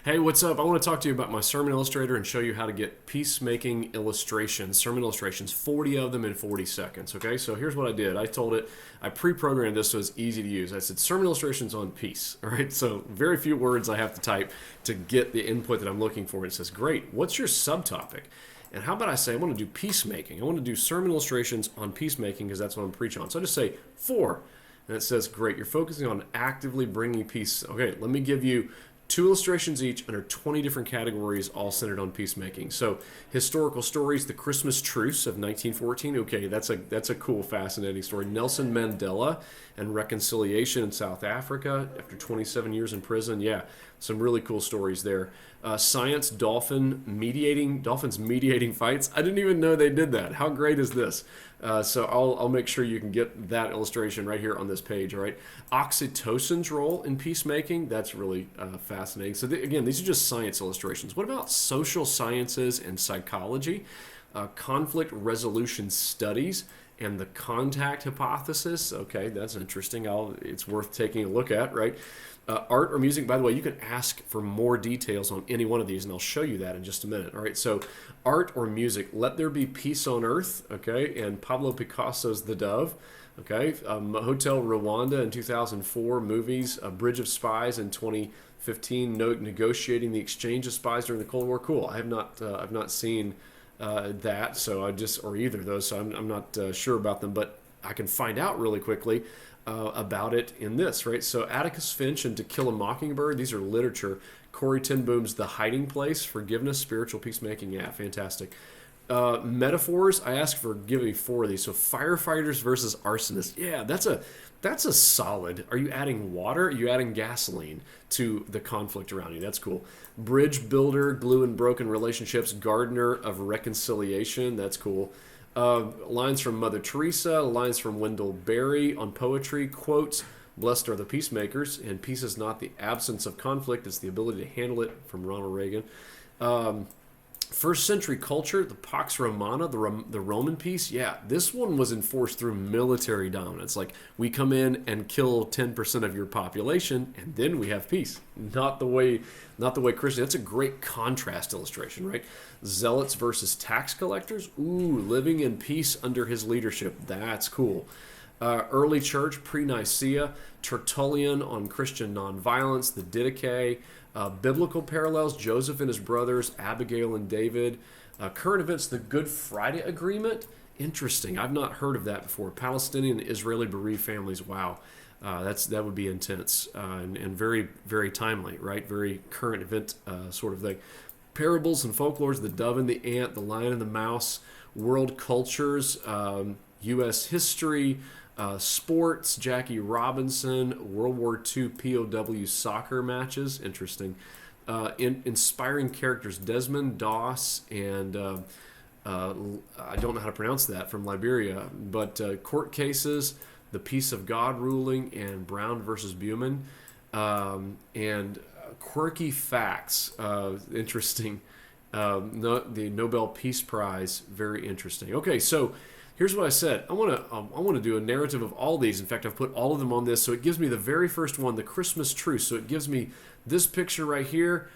Hey, what's up? I want to talk to you about my sermon illustrator and show you how to get peacemaking illustrations, sermon illustrations, 40 of them in 40 seconds. Okay, so here's what I did. I pre-programmed this so it's easy to use. I said sermon illustrations on peace. All right, so very few words I have to type to get the input that I'm looking for. It says, great, what's your subtopic? And how about I say I want to do peacemaking? I want to do sermon illustrations on peacemaking because that's what I'm preaching on. So I just say 4. And it says, great, you're focusing on actively bringing peace. Okay, let me give you 2 illustrations each under 20 different categories, all centered on peacemaking. So, historical stories, the Christmas Truce of 1914. Okay, that's a cool, fascinating story. Nelson Mandela and reconciliation in South Africa after 27 years in prison. Yeah, some really cool stories there. Science, dolphins mediating fights. I didn't even know they did that. How great is this? So I'll make sure you can get that illustration right here on this page. All right, oxytocin's role in peacemaking. That's really fascinating. So again, these are just science illustrations. What about social sciences and psychology? Conflict resolution studies and the contact hypothesis. Okay, that's interesting. It's worth taking a look at, right? Art or music. By the way, you can ask for more details on any one of these, and I'll show you that in just a minute. All right, so art or music. Let there be peace on earth. Okay, and Pablo Picasso's The Dove. Okay, Hotel Rwanda in 2004. Movies. Bridge of Spies in 2015. Negotiating the exchange of spies during the Cold War. Cool. I've not seen that, so or either of those, so I'm not sure about them, but I can find out really quickly about it in this, right? So Atticus Finch and To Kill a Mockingbird, these are literature. Corrie ten Boom's The Hiding Place, Forgiveness, Spiritual Peacemaking, yeah, fantastic. Metaphors, I asked for give me 4 of these. So firefighters versus arsonists, yeah, that's a solid. Are you adding water? Are you adding gasoline to the conflict around you? That's cool. Bridge builder, glue and broken relationships, gardener of reconciliation, that's cool. Lines from Mother Teresa, lines from Wendell Berry on poetry, quotes, blessed are the peacemakers, and peace is not the absence of conflict, it's the ability to handle it, from Ronald Reagan. First century culture, the Pax Romana, the Roman peace, yeah, this one was enforced through military dominance. Like, we come in and kill 10% of your population, and then we have peace. Not the way Christian. That's a great contrast illustration, right? Zealots versus tax collectors. Ooh, living in peace under his leadership. That's cool. Early church, pre-Nicaea, Tertullian on Christian nonviolence, the Didache, biblical parallels, Joseph and his brothers, Abigail and David, current events, the Good Friday Agreement. Interesting. I've not heard of that before. Palestinian and Israeli bereaved families. Wow. That would be intense and very, very timely, right? Very current event sort of thing. Parables and folklores, the dove and the ant, the lion and the mouse, world cultures, U.S. history, sports, Jackie Robinson, World War II POW soccer matches, interesting. Inspiring characters, Desmond Doss and I don't know how to pronounce that, from Liberia, but court cases, the peace of God ruling, and Brown versus Buman, and quirky facts, interesting. The Nobel Peace Prize, very interesting. Okay, so here's what I said. I want to do a narrative of all these. In fact, I've put all of them on this, so it gives me the very first one, the Christmas Truce. So it gives me this picture right here.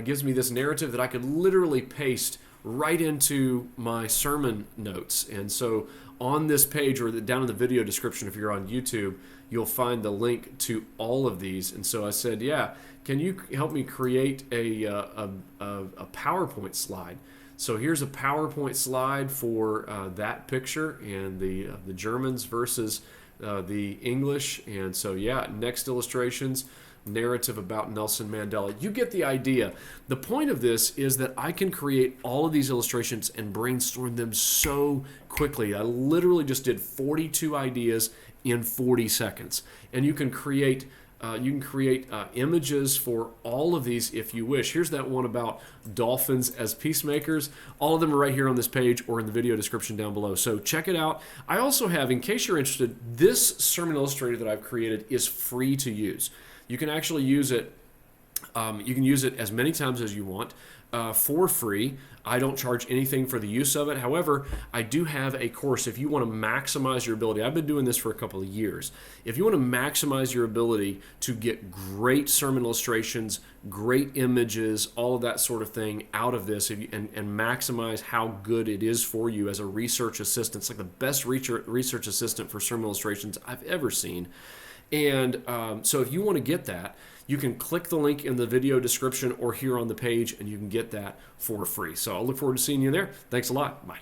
Gives me this narrative that I could literally paste right into my sermon notes. And so on this page, or down in the video description if you're on YouTube, you'll find the link to all of these. And so I said, yeah, can you help me create a PowerPoint slide? So here's a PowerPoint slide for that picture, and the Germans versus the English. And so, yeah, next illustrations, narrative about Nelson Mandela. You get the idea. The point of this is that I can create all of these illustrations and brainstorm them so quickly. I literally just did 42 ideas in 40 seconds. And you can create images for all of these if you wish. Here's that one about dolphins as peacemakers. All of them are right here on this page or in the video description down below. So check it out. I also have, in case you're interested, this sermon illustrator that I've created is free to use. You can actually use it You can use it as many times as you want for free. I don't charge anything for the use of it. However, I do have a course if you want to maximize your ability. I've been doing this for a couple of years. If you want to maximize your ability to get great sermon illustrations, great images, all of that sort of thing out of this, and maximize how good it is for you as a research assistant, it's like the best research assistant for sermon illustrations I've ever seen. And so if you want to get that, you can click the link in the video description or here on the page, and you can get that for free. So I'll look forward to seeing you there. Thanks a lot. Bye.